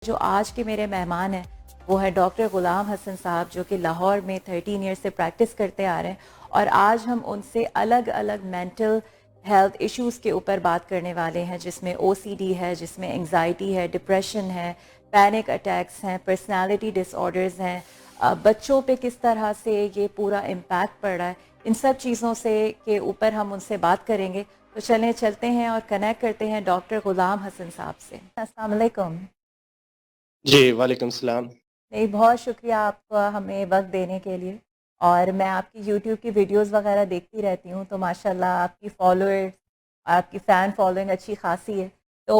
جو آج کے میرے مہمان ہیں وہ ہے ڈاکٹر غلام حسن صاحب، جو کہ لاہور میں 13 ایئر سے پریکٹس کرتے آ رہے ہیں، اور آج ہم ان سے الگ الگ مینٹل ہیلتھ ایشوز کے اوپر بات کرنے والے ہیں، جس میں او سی ڈی ہے، جس میں انگزائٹی ہے، ڈپریشن ہے، پینک اٹیکس ہیں، پرسنالٹی ڈس آرڈرز ہیں، بچوں پہ کس طرح سے یہ پورا امپیکٹ پڑ رہا ہے، ان سب چیزوں سے کے اوپر ہم ان سے بات کریں گے۔ تو چلیں چلتے ہیں اور کنیکٹ کرتے ہیں ڈاکٹر غلام حسن صاحب سے۔ السلام علیکم۔ جی وعلیکم السلام۔ نہیں، بہت شکریہ آپ کا ہمیں وقت دینے کے لیے، اور میں آپ کی یوٹیوب کی ویڈیوز وغیرہ دیکھتی رہتی ہوں، تو ماشاءاللہ آپ کی فالوورز، آپ کی فین فالوئنگ اچھی خاصی ہے، تو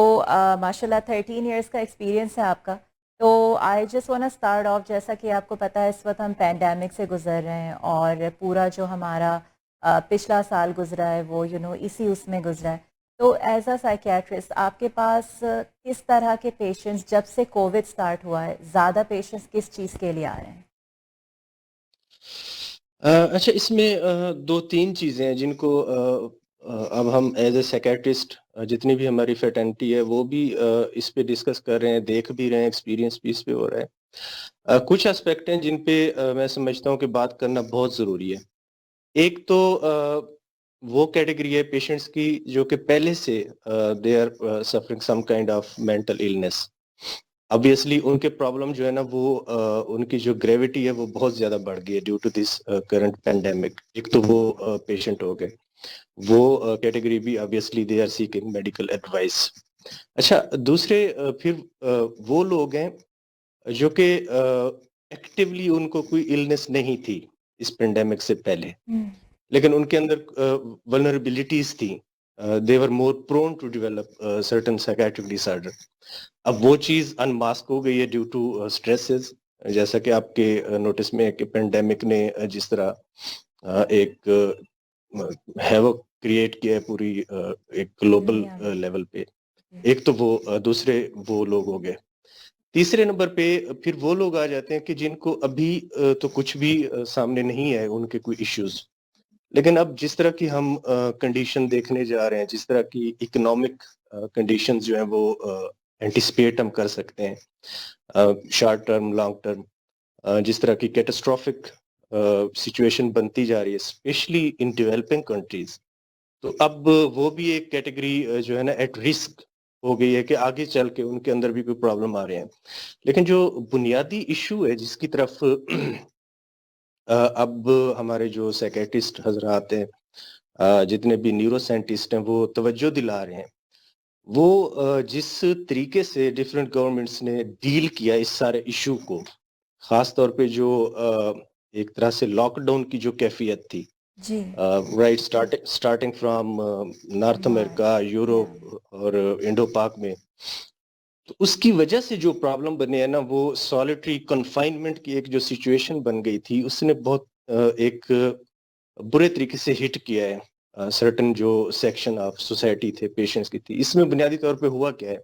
ماشاءاللہ 13 ایئرس کا ایکسپیرینس ہے آپ کا۔ تو I just want start of, جیسا کہ آپ کو پتہ ہے اس وقت ہم پینڈیمک سے گزر رہے ہیں، اور پورا جو ہمارا پچھلا سال گزرا ہے وہ اسی اس میں گزرا ہے۔ تو ایز اے سائیکیٹرسٹ آپ کے پاس کس طرح کے پیشنٹس، جب سے کووڈ سٹارٹ ہوا ہے، زیادہ پیشنٹس کس چیز کے لیے آ رہے ہیں؟ اچھا، اس میں دو تین چیزیں ہیں جن کو اب ہم ایز اے سیکیٹرسٹ جتنی بھی ہماری فیٹرنٹی ہے وہ بھی اس پہ ڈسکس کر رہے ہیں، دیکھ بھی رہے ہیں، ایکسپیرینس بھی اس پہ ہو رہا ہے۔ کچھ اسپیکٹ ہیں جن پہ میں سمجھتا ہوں کہ بات کرنا بہت ضروری ہے۔ ایک تو وہ کیٹیگری ہے پیشنٹس کی جو کہ پہلے سے they are suffering some kind of mental illness. obviously ان کے پرابلم جو ہے نا وہ ان کی جو گریوٹی ہے وہ بہت زیادہ بڑھ گئی ہے due to this current pandemic. ایک تو وہ پیشنٹ ہو گئے، وہ کیٹیگری بھی obviously they are seeking medical advice. اچھا، دوسرے پھر وہ لوگ ہیں جو کہ ایکٹیولی ان کو کوئی النس نہیں تھی اس پینڈیمک سے پہلے، لیکن ان کے اندر ولنریبلٹیز تھیں، they were more prone to develop certain psychiatric disorder۔ اب وہ چیز انماسک ہو گئی ہے ڈیو ٹو اسٹریسز، جیسا کہ آپ کے نوٹس میں ہے کہ پینڈیمک نے جس طرح ایک ہیوک کریٹ کیا ہے پوری ایک گلوبل دنیا میں۔ لیول پہ۔ ایک تو وہ دوسرے وہ لوگ ہو گئے۔ تیسرے نمبر پہ پھر وہ لوگ آ جاتے ہیں کہ جن کو ابھی تو کچھ بھی سامنے نہیں ہے ان کے کوئی ایشوز، لیکن اب جس طرح کی ہم کنڈیشن دیکھنے جا رہے ہیں، جس طرح کی اکنامک کنڈیشنز جو ہیں وہ اینٹیسپیٹ ہم کر سکتے ہیں شارٹ ٹرم لانگ ٹرم، جس طرح کی کیٹاسٹرافک سچویشن بنتی جا رہی ہے اسپیشلی ان ڈیولپنگ کنٹریز، تو اب وہ بھی ایک کیٹیگری جو ہے نا ایٹ رسک ہو گئی ہے کہ آگے چل کے ان کے اندر بھی کوئی پرابلم آ رہے ہیں۔ لیکن جو بنیادی ایشو ہے جس کی طرف اب ہمارے جو سیکیٹرسٹ حضرات ہیں، جتنے بھی نیورو سائنٹسٹ ہیں، وہ توجہ دلا رہے ہیں، وہ جس طریقے سے ڈفرینٹ گورنمنٹس نے ڈیل کیا اس سارے ایشو کو، خاص طور پہ جو ایک طرح سے لاک ڈاؤن کی جو کیفیت تھی، جی، right starting from North America, Europe اور انڈو پاک میں، تو اس کی وجہ سے جو پرابلم بنے ہیں نا، وہ سالٹری کنفائنمنٹ کی ایک جو سچویشن بن گئی تھی، اس نے بہت ایک برے طریقے سے ہٹ کیا ہے سرٹن جو سیکشن آف سوسائٹی تھے، پیشنٹس کی تھی۔ اس میں بنیادی طور پہ ہوا کیا ہے؟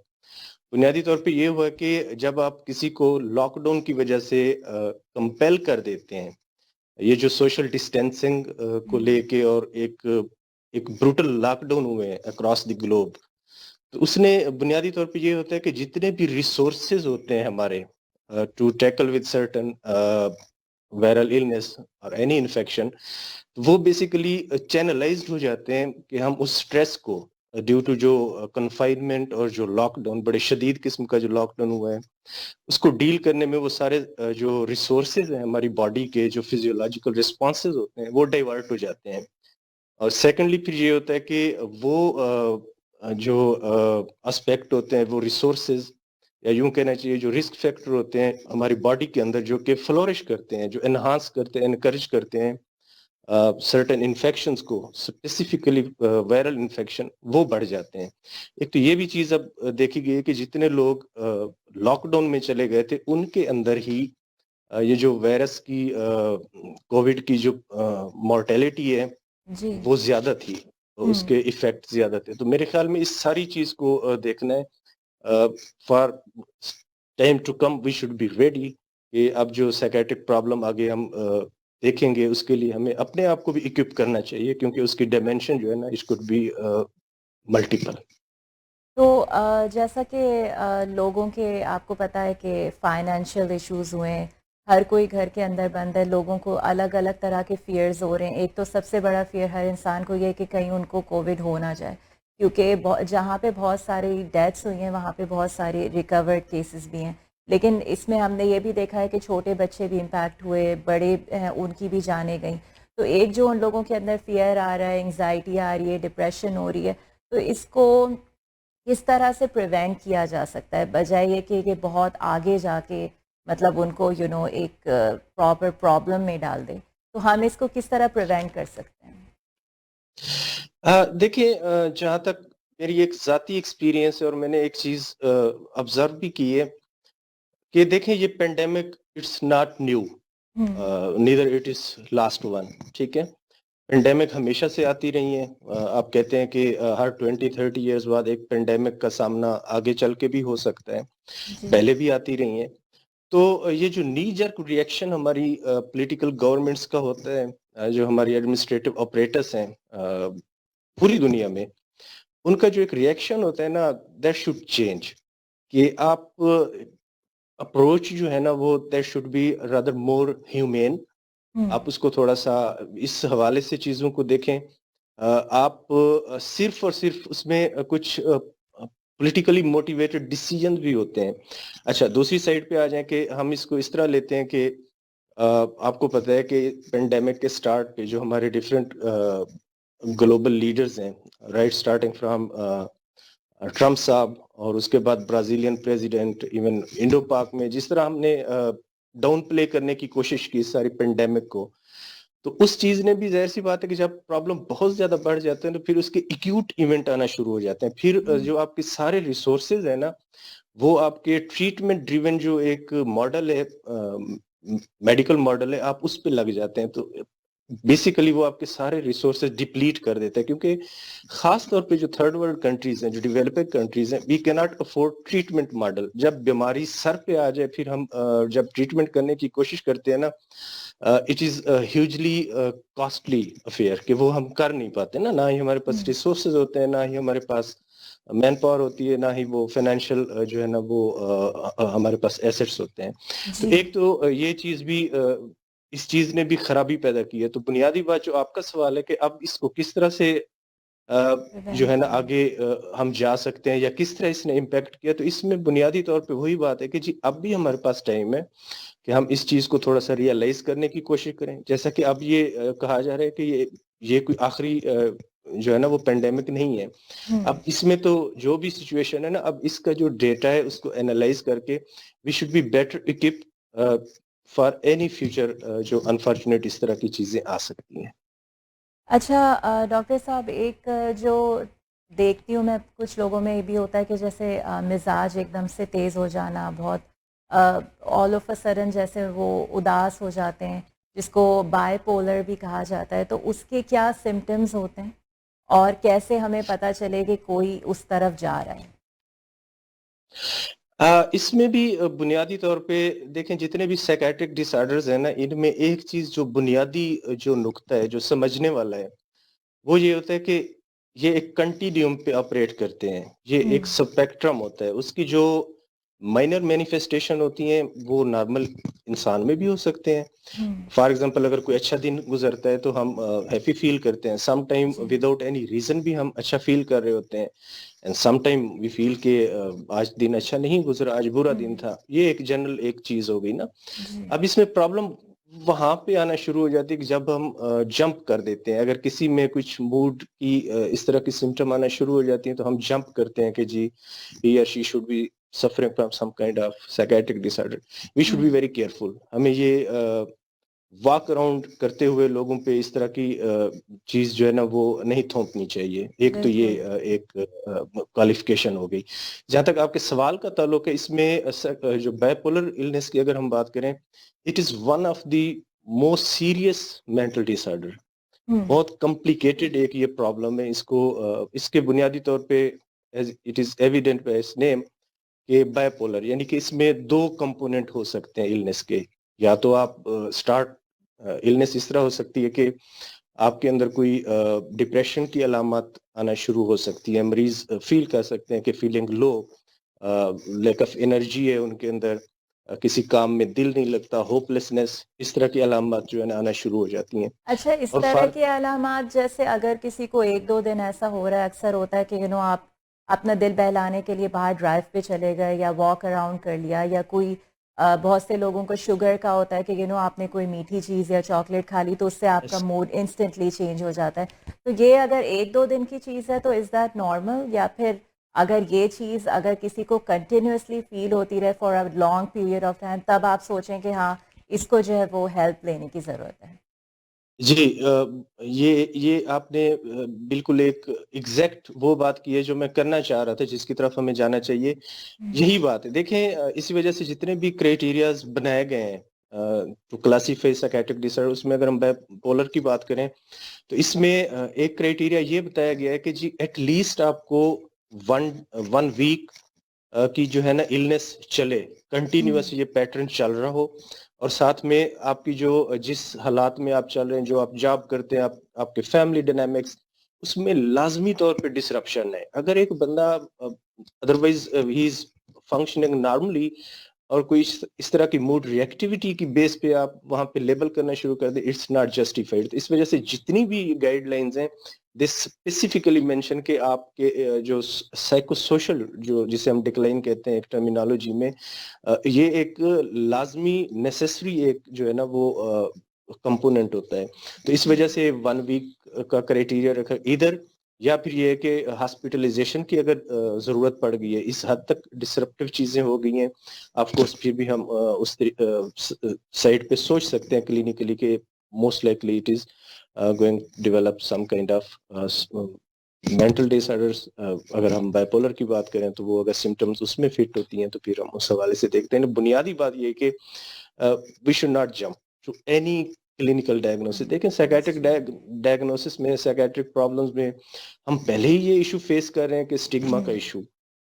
بنیادی طور پہ یہ ہوا کہ جب آپ کسی کو لاک ڈاؤن کی وجہ سے کمپیل کر دیتے ہیں، یہ جو سوشل ڈسٹینسنگ کو لے کے، اور ایک بروٹل لاک ڈاؤن ہوئے ہیں اکراس دی گلوب، تو اس نے بنیادی طور پہ یہ ہوتا ہے کہ جتنے بھی ریسورسز ہوتے ہیں ہمارے to tackle with certain viral illness اور اینی انفیکشن، وہ بیسیکلی چینلائزڈ ہو جاتے ہیں کہ ہم اس سٹریس کو ڈیو ٹو جو کنفائنمنٹ اور جو لاک ڈاؤن، بڑے شدید قسم کا جو لاک ڈاؤن ہوا ہے، اس کو ڈیل کرنے میں وہ سارے جو ریسورسز ہیں ہماری باڈی کے، جو فزیولوجیکل رسپانسز ہوتے ہیں، وہ ڈائیورٹ ہو جاتے ہیں۔ اور سیکنڈلی پھر یہ ہوتا ہے کہ وہ جو اسپیکٹ ہوتے ہیں، وہ ریسورسز، یا یوں کہنا چاہیے جو رسک فیکٹر ہوتے ہیں ہماری باڈی کے اندر، جو کہ فلورش کرتے ہیں، جو انہانس کرتے ہیں، انکریج کرتے ہیں سرٹن انفیکشنز کو، اسپیسیفکلی وائرل انفیکشن، وہ بڑھ جاتے ہیں۔ ایک تو یہ بھی چیز اب دیکھی گئی ہے کہ جتنے لوگ لاک ڈاؤن میں چلے گئے تھے، ان کے اندر ہی یہ جو وائرس کی کووڈ کی جو مورٹیلٹی ہے جی، وہ زیادہ تھی، اس کے ایفیکٹ زیادہ تھے۔ تو میرے خیال میں اس ساری چیز کو دیکھنا ہے for time to come, we should be ready کہ اب جو سائیکیٹرک پرابلم آگے ہم دیکھیں گے، اس کے لیے ہمیں اپنے آپ کو بھی اکوپ کرنا چاہیے، کیونکہ اس کی ڈائمینشن جو ہے نا، اس کوڈ بی ملٹیپل۔ تو جیسا کہ لوگوں کے آپ کو پتہ ہے کہ فائنینشیل ایشوز ہوئے ہیں، ہر کوئی گھر کے اندر بند ہے، لوگوں کو الگ الگ طرح کے فیئرز ہو رہے ہیں. ایک تو سب سے بڑا فیئر ہر انسان کو یہ ہے کہ کہیں ان کو کووڈ ہو نہ جائے، کیونکہ جہاں پہ بہت ساری ڈیتھس ہوئی ہیں وہاں پہ بہت سارے ریکورڈ کیسز بھی ہیں. لیکن اس میں ہم نے یہ بھی دیکھا ہے کہ چھوٹے بچے بھی امپیکٹ ہوئے، بڑے ان کی بھی جانیں گئیں. تو ایک جو ان لوگوں کے اندر فیئر آ رہا ہے، انگزائٹی آ رہی ہے، ڈپریشن ہو رہی ہے، تو اس کو کس طرح سے پریونٹ کیا جا سکتا ہے بجائے یہ کہ یہ بہت آگے جا کے مطلب ان کو ایک پراپر پرابلم میں ڈال دے. تو ہم اس کو کس طرح پریونٹ کر سکتے ہیں؟ دیکھیں، جہاں تک میری ایک ذاتی ایکسپیرینس ہے اور میں نے ایک چیز آبزرو بھی کی ہے کہ دیکھیں یہ pandemic it's not new, neither it is last one. ٹھیک ہے، پینڈیمک ہمیشہ سے آتی رہی ہیں. آپ کہتے ہیں کہ ہر 20-30 ایئرز بعد ایک پینڈیمک کا سامنا آگے چل کے بھی ہو سکتا ہے، جی پہلے بھی آتی رہی ہیں. تو یہ جو نی جرک ریئیکشن ہماری پولیٹیکل گورنمنٹس کا ہوتا ہے، جو ہماری ایڈمنسٹریٹو آپریٹرس ہیں پوری دنیا میں، ان کا جو ایک ریئیکشن ہوتا ہے نا، دیٹ شوڈ چینج. کہ آپ اپروچ جو ہے نا وہ that should be rather more humane. آپ اس کو تھوڑا سا اس حوالے سے چیزوں کو دیکھیں. آپ صرف اور صرف اس میں کچھ پولیٹیکلی موٹیویٹڈ ڈیسیجن بھی ہوتے ہیں. اچھا، دوسری سائڈ پہ آ جائیں کہ ہم اس کو اس طرح لیتے ہیں کہ آپ کو پتہ ہے کہ پینڈیمک کے سٹارٹ پہ جو ہمارے ڈیفرنٹ گلوبل لیڈرز ہیں، رائٹ سٹارٹنگ فرام ٹرمپ صاحب، اور اس کے بعد Brazilian president, even Indo Pak میں جس طرح ہم نے ڈاؤن پلے کرنے کی کوشش کی ساری پینڈیمک کو، تو اس چیز نے بھی ظاہر سی بات ہے کہ جب پرابلم بہت زیادہ بڑھ جاتے ہیں تو پھر اس کے ایکیوٹ ایونٹ آنا شروع ہو جاتے ہیں. پھر جو آپ کے سارے ریسورسز ہیں نا، وہ آپ کے ٹریٹمنٹ ڈریون جو ایک ماڈل ہے، میڈیکل ماڈل ہے، آپ اس پہ لگ جاتے ہیں. تو بیسیکلی وہ آپ کے سارے ریسورسز ڈپلیٹ کر دیتے ہیں، کیونکہ خاص طور پہ جو تھرڈ ورلڈ کنٹریز ہیں، جو ڈیولپنگ کنٹریز ہیں، وی کی ناٹ افورڈ ٹریٹمنٹ ماڈل. جب بیماری سر پہ آ جائے پھر ہم جب ٹریٹمنٹ کرنے کی کوشش کرتے ہیں نا، اٹ از ہیوجلی کاسٹلی افیئر کہ وہ ہم کر نہیں پاتے نا. نہ ہی ہمارے پاس ریسورسز ہوتے ہیں، نہ ہی ہمارے پاس مین پاور ہوتی ہے، نہ ہی وہ فائنینشیل جو ہے نا وہ ہمارے پاس ایسٹس ہوتے ہیں. تو جی ایک تو یہ چیز بھی اس چیز نے بھی خرابی پیدا کی ہے. تو بنیادی بات جو آپ کا سوال ہے کہ اب اس کو کس طرح سے جو ہے نا آگے ہم جا سکتے ہیں یا کس طرح اس نے امپیکٹ کیا، تو اس میں بنیادی طور پہ وہی بات ہے کہ جی اب بھی ہمارے پاس ٹائم ہے کہ ہم اس چیز کو تھوڑا سا ریئلائز کرنے کی کوشش کریں. جیسا کہ اب یہ کہا جا رہا ہے کہ یہ کوئی آخری جو ہے نا وہ پینڈیمک نہیں ہے. اب اس میں تو جو بھی سچویشن ہے نا، اب اس کا جو ڈیٹا ہے اس کو اینالائز کر کے we should be better equipped for any future جو انفارچونیٹ اس طرح کی چیزیں آ سکتی ہیں. اچھا ڈاکٹر صاحب، ایک جو دیکھتی ہوں میں کچھ لوگوں میں یہ بھی ہوتا ہے کہ جیسے مزاج ایک دم سے تیز ہو جانا، بہت آل آف اے سڈن جیسے وہ اداس ہو جاتے ہیں، جس کو بائی پولر بھی کہا جاتا ہے. تو اس کے کیا سمٹمز ہوتے ہیں اور کیسے ہمیں پتہ چلے کہ کوئی اس طرف جا رہا ہے؟ اس میں بھی بنیادی طور پہ دیکھیں، جتنے بھی سائیکیٹرک ڈس آرڈرز ہیں نا، ان میں ایک چیز جو بنیادی جو نقطہ ہے جو سمجھنے والا ہے وہ یہ ہوتا ہے کہ یہ ایک کنٹینیوم پہ آپریٹ کرتے ہیں. یہ ایک سپیکٹرم ہوتا ہے. اس کی جو مائنر مینیفیسٹیشن ہوتی ہیں وہ نارمل انسان میں بھی ہو سکتے ہیں. فار ایگزامپل اگر کوئی اچھا دن گزرتا ہے تو ہم ہیپی فیل کرتے ہیں. سم ٹائم جی وداؤٹ اینی ریزن بھی ہم اچھا فیل کر رہے ہوتے ہیں. اینڈ سم ٹائم وی فیل کہ آج دن اچھا نہیں گزرا، آج برا دن تھا. یہ ایک جنرل ایک چیز ہو گئی نا. جی اب اس میں پرابلم وہاں پہ آنا شروع ہو جاتی ہے کہ جب ہم جمپ کر دیتے ہیں. اگر کسی میں کچھ موڈ کی اس طرح کی سمٹم آنا شروع ہو جاتی ہیں تو ہم جمپ کرتے ہیں کہ جی ہی اور she should be suffering from some kind of psychiatric disorder. We should be very careful. ہمیں یہ واک اراؤنڈ کرتے ہوئے لوگوں پہ اس طرح کی چیز جو ہے نا وہ نہیں تھوپنی چاہیے. ایک تو بالکل. یہ ایک کوالیفیکیشن ہو گئی. جہاں تک آپ کے سوال کا تعلق ہے، اس میں جو بائی پولر النس کی اگر ہم بات کریں، it is one of the most serious mental disorder. بہت کمپلیکیٹڈ ایک یہ پرابلم ہے. اس کو اس کے بنیادی طور پہ it is evident by it's نیم کہ بائی پولر، یعنی کہ اس میں دو کمپوننٹ ہو سکتے ہیں النس کے. یا تو آپ اسٹارٹ النس اس طرح ہو سکتی ہے کہ آپ کے اندر کوئی ڈپریشن کی علامات آنا شروع ہو سکتی ہے، مریض فیل کر سکتے ہیں کہ feeling low, lack of energy ہے ان کے اندر، کسی کام میں دل نہیں لگتا، ہوپ لیسنس، اس طرح کی علامات جو ہے نا آنا شروع ہو جاتی ہیں. اچھا، اس اور طرح کی علامات جیسے اگر کسی کو ایک دو دن ایسا ہو رہا ہے، اکثر ہوتا ہے کہ آپ اپنا دل بہلانے کے لیے باہر ڈرائیو پہ چلے گئے یا واک اراؤنڈ کر لیا، یا کوئی بہت سے لوگوں کو شوگر کا ہوتا ہے کہ آپ نے کوئی میٹھی چیز یا چاکلیٹ کھا لی تو اس سے آپ کا موڈ انسٹنٹلی چینج ہو جاتا ہے. تو یہ اگر ایک دو دن کی چیز ہے تو از دیٹ نارمل، یا پھر اگر یہ چیز اگر کسی کو کنٹینیوسلی فیل ہوتی رہے for a long period of time, تب آپ سوچیں کہ ہاں اس کو جو ہے وہ ہیلپ لینے کی ضرورت ہے؟ جی، یہ آپ نے بالکل ایک ایگزیکٹ وہ بات کی ہے جو میں کرنا چاہ رہا تھا، جس کی طرف ہمیں جانا چاہیے. یہی بات ہے. دیکھیں، اسی وجہ سے جتنے بھی کرائٹیریاز بنائے گئے ہیں to classify psychiatric disorder, اس میں اگر ہم بائی پولر کی بات کریں تو اس میں ایک کرائٹیریا یہ بتایا گیا ہے کہ جی ایٹ لیسٹ آپ کو ون ویک کی جو ہے نا النس چلے، کنٹینیوس یہ پیٹرن چل رہا ہو، اور ساتھ میں آپ کی جو جس حالات میں آپ چل رہے ہیں، جو آپ جاب کرتے ہیں، آپ کے فیملی ڈائنامکس، اس میں لازمی طور پہ ڈسرپشن ہے. اگر ایک بندہ otherwise he is functioning normally, اور کوئی اس طرح کی موڈ ری ایکٹیویٹی کی بیس پہ آپ وہاں پہ لیبل کرنا شروع کر دیں، اٹس ناٹ جسٹیفائڈ. اس وجہ سے جتنی بھی گائیڈ لائنز ہیں دس اسپیسیفکلی مینشن کہ آپ کے جو سائیکو سوشل، جو جسے ہم ڈکلائن کہتے ہیں ایک ٹرمینالوجی میں، یہ ایک لازمی نیسیسری ایک جو ہے نا وہ کمپوننٹ ہوتا ہے. تو اس وجہ سے 1 ویک کا کرائٹیریا رکھا، ادھر یا پھر یہ ہے کہ ہاسپٹلائزیشن کی اگر ضرورت پڑ گئی ہے، اس حد تک ڈسرپٹیو چیزیں ہو گئی ہیں، آف کورس پھر بھی ہم اس سائڈ پہ سوچ سکتے ہیں کلینکلی کہ most likely it is going develop some kind of mental disorders. اگر ہم بائی پولر کی بات کریں تو وہ اگر سمٹمس اس میں فٹ ہوتی ہیں تو پھر ہم اس حوالے سے دیکھتے ہیں. بنیادی بات یہ کہ we should not jump to any clinical diagnosis. دیکھیں سائکیٹرک ڈائگنوسس میں، سائکیٹرک پرابلمس میں ہم پہلے ہی یہ ایشو فیس کر رہے ہیں کہ اسٹگما کا ایشو.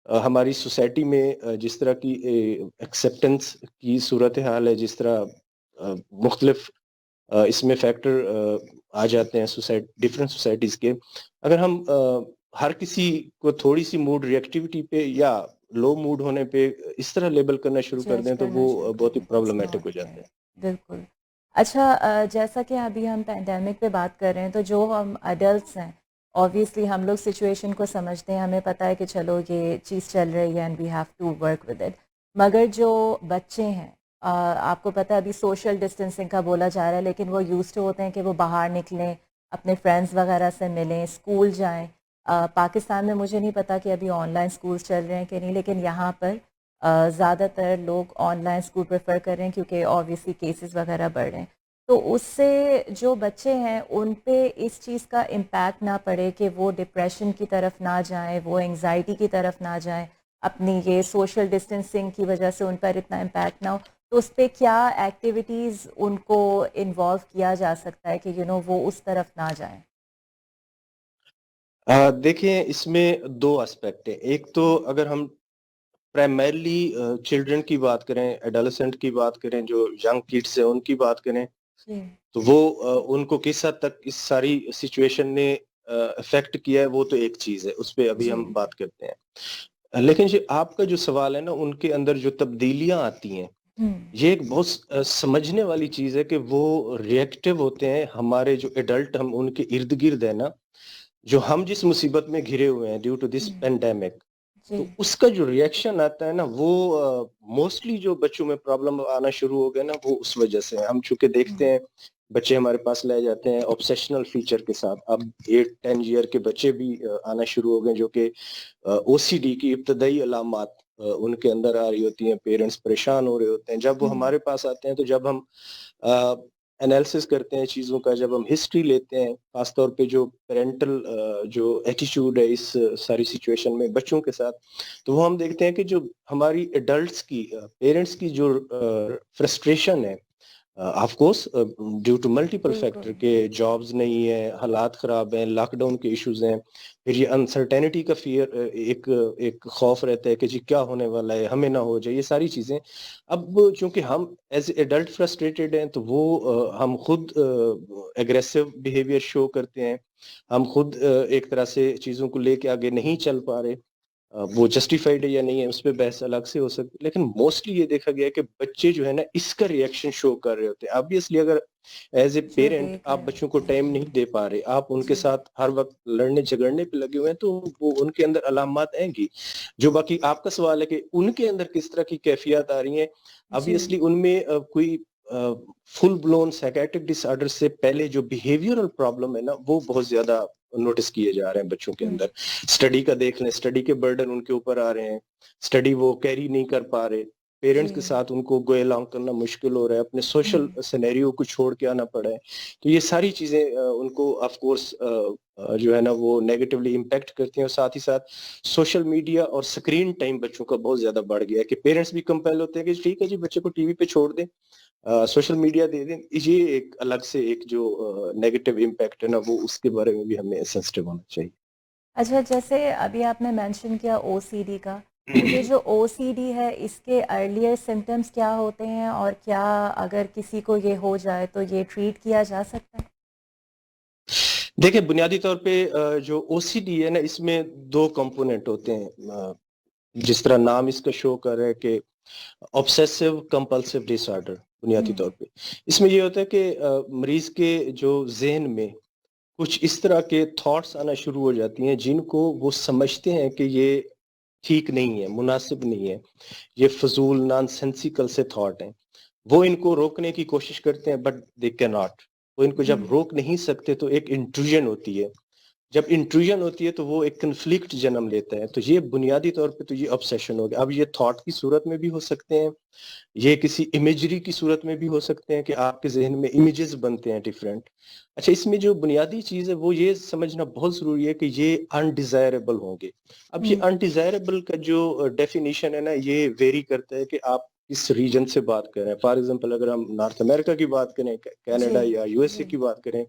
ہماری سوسائٹی میں جس طرح کی ایکسیپٹنس کی صورتحال ہے، جس طرح مختلف اس میں فیکٹر آ جاتے ہیں ڈفرینٹ سوسائٹیز کے، اگر ہم ہر کسی کو تھوڑی سی موڈ ری ایکٹیویٹی پہ یا لو موڈ ہونے پہ اس طرح لیبل کرنا شروع کر جج دیں تو کرنا شروع وہ کر بہت ہی دیں، اٹس پرابلمٹک ہو ناٹ جاتا ہے. بالکل. اچھا، جیسا کہ ابھی ہم پینڈیمک پہ بات کر رہے ہیں، تو جو ہم ایڈلٹس ہیں obviously ہم لوگ سچویشن کو سمجھتے ہیں، ہمیں پتہ ہے کہ چلو یہ چیز چل رہی ہے and we have to work with it. مگر جو بچے ہیں، آپ کو پتہ ہے ابھی سوشل ڈسٹینسنگ کا بولا جا رہا ہے، لیکن وہ یوز ٹو ہوتے ہیں کہ وہ باہر نکلیں، اپنے فرینڈس وغیرہ سے ملیں، اسکول جائیں. پاکستان میں مجھے نہیں پتا کہ ابھی آن لائن اسکولس چل رہے ہیں کہ نہیں، لیکن یہاں پر زیادہ تر لوگ آن لائن اسکول پریفر کر رہے ہیں کیونکہ آبویسلی کیسز وغیرہ بڑھ رہے ہیں. تو اس سے جو بچے ہیں ان پہ اس چیز کا امپیکٹ نہ پڑے کہ وہ ڈپریشن کی طرف نہ جائیں، وہ انگزائٹی کی طرف نہ جائیں، اپنی یہ سوشل ڈسٹینسنگ کی وجہ سے ان پر اتنا امپیکٹ نہ ہو، تو اس پہ کیا ایکٹیویٹیز ان کو انوالو کیا جا سکتا ہے کہ وہ اس طرف نہ جائیں؟ دیکھیں، اس میں دو اسپیکٹ ہیں. ایک تو اگر ہم پرائمرلی چلڈرن کی بات کریں، ایڈولسنٹ کی بات کریں، جو ینگ کڈس ہیں ان کی بات کریں، تو وہ ان کو کس حد تک اس ساری سچویشن نے افیکٹ کیا ہے وہ تو ایک چیز ہے، اس پہ ابھی ہم بات کرتے ہیں. لیکن آپ کا جو سوال ہے نا، ان کے اندر جو تبدیلیاں آتی ہیں، یہ ایک بہت سمجھنے والی چیز ہے کہ وہ ری ایکٹیو ہوتے ہیں. ہمارے جو ایڈلٹ ہم ان کے ارد گرد ہیں نا، جو ہم جس مصیبت میں گھرے ہوئے ہیں ڈیو ٹو دس پینڈیمک، تو اس کا جو ری ایکشن آتا ہے نا، وہ موسٹلی جو بچوں میں پرابلم آنا شروع ہو گیا نا، وہ اس وجہ سے. ہم چونکہ دیکھتے ہیں بچے ہمارے پاس لے جاتے ہیں آبسیشنل فیچر کے ساتھ. اب 8-10 ایئر کے بچے بھی آنا شروع ہو گئے جو کہ او سی ڈی کی ابتدائی علامات ان کے اندر آ رہی ہوتی ہیں. پیرنٹس پریشان ہو رہے ہوتے ہیں جب وہ ہمارے پاس آتے ہیں. تو جب ہم انالیسس کرتے ہیں چیزوں کا، جب ہم ہسٹری لیتے ہیں، خاص طور پہ جو پیرنٹل جو ایٹیچیوڈ ہے اس ساری سچویشن میں بچوں کے ساتھ، تو وہ ہم دیکھتے ہیں کہ جو ہماری ایڈلٹس کی، پیرنٹس کی جو فرسٹریشن ہے، of course due to multiple بالکل فیکٹر کہ جابز نہیں ہیں، حالات خراب ہیں، لاک ڈاؤن کے ایشوز ہیں، پھر یہ انسرٹینٹی کا فیئر، ایک خوف رہتا ہے کہ جی کیا ہونے والا ہے، ہمیں نہ ہو جائے، یہ ساری چیزیں. اب چونکہ ہم ایز اے ایڈلٹ فرسٹریٹڈ ہیں تو وہ ہم خود ایگریسو بیہیویئر شو کرتے ہیں، ہم خود ایک طرح سے چیزوں کو لے کے آگے نہیں چل پا رہے. وہ جسٹیفائڈ ہے یا نہیں ہے اس پہ بحث الگ سے ہو سکتی، لیکن موسٹلی یہ دیکھا گیا ہے کہ بچے جو ہے نا اس کا ریئیکشن شو کر رہے ہوتے ہیں. آبویسلی اگر ایز اے جو پیرنٹ دیکھ آپ رہے بچوں کو ہوتے ٹائم ہیں. نہیں دے پا رہے، آپ ان کے جی ساتھ ہر وقت لڑنے جھگڑنے پہ لگے ہوئے ہیں، تو وہ ان کے اندر علامات آئیں گی. جو باقی آپ کا سوال ہے کہ ان کے اندر کس طرح کی کیفیات آ رہی ہیں، جی آبویسلی ان میں کوئی فل بلون سائیکیٹرک ڈس آرڈر سے پہلے جو بیہیویئرل پرابلم ہے نا وہ بہت زیادہ نوٹس کیے جا رہے ہیں بچوں کے ہوں اندر. اسٹڈی کا دیکھ لیں، اسٹڈی کے برڈن ان کے اوپر آ رہے ہیں، اسٹڈی وہ کیری نہیں کر پا رہے، پیرنٹس جی کے ساتھ ان کو گو along کرنا مشکل ہو رہا ہے، اپنے ہوں سوشل سینیریو کو چھوڑ کے آنا پڑا ہے. تو یہ ساری چیزیں ان کو آف کورس جو ہے نا وہ نیگیٹولی امپیکٹ کرتی ہیں. اور ساتھ ہی ساتھ سوشل میڈیا اور اسکرین ٹائم بچوں کا بہت زیادہ بڑھ گیا ہے کہ پیرنٹس بھی کمپیل ہوتے ہیں کہ ٹھیک ہے جی بچے کو ٹی وی پہ چھوڑ دیں، سوشل میڈیا دے دیں. یہ ایک الگ سے ایک جو نیگیٹو امپیکٹ ہے نا وہ اس کے بارے میں بھی ہمیں سینسٹیو ہونا چاہیے. اچھا جیسے ابھی آپ نے مینشن کیا او سی ڈی کا، تو یہ جو او سی ڈی ہے اس کے ارلیئر سمٹمز کیا ہوتے ہیں، اور کیا اگر کسی کو یہ ہو جائے تو یہ ٹریٹ کیا جا سکتا ہے؟ دیکھیں بنیادی طور پہ جو او سی ڈی ہے نا اس میں دو کمپوننٹ ہوتے ہیں. جس طرح نام اس کا شو کر رہا ہے کہ obsessive compulsive disorder، بنیادی ہوں طور پہ اس میں یہ ہوتا ہے کہ مریض کے جو ذہن میں کچھ اس طرح کے تھاٹس آنا شروع ہو جاتی ہیں جن کو وہ سمجھتے ہیں کہ یہ ٹھیک نہیں ہے، مناسب نہیں ہے، یہ فضول نان سینسیکل سے تھاٹ ہیں. وہ ان کو روکنے کی کوشش کرتے ہیں بٹ دے کی ناٹ. وہ ان کو جب ہوں روک نہیں سکتے تو ایک انٹروژن ہوتی ہے. جب انٹروژن ہوتی ہے تو وہ ایک کنفلکٹ جنم لیتا ہے. تو یہ بنیادی طور پہ تو یہ obsession ہو گیا. اب یہ تھاٹ کی صورت میں بھی ہو سکتے ہیں، یہ کسی امیجری کی صورت میں بھی ہو سکتے ہیں کہ آپ کے ذہن میں امیجز بنتے ہیں ڈیفرنٹ. اچھا اس میں جو بنیادی چیز ہے وہ یہ سمجھنا بہت ضروری ہے کہ یہ انڈیزائربل ہوں گے. اب یہ ہوں انڈیزائربل کا جو ڈیفینیشن ہے نا یہ ویری کرتا ہے کہ آپ کس ریجن سے بات کر رہے ہیں. فار ایگزامپل اگر ہم نارتھ امریکہ کی بات کریں، جی کینیڈا یا یو ایس جی اے کی بات کریں،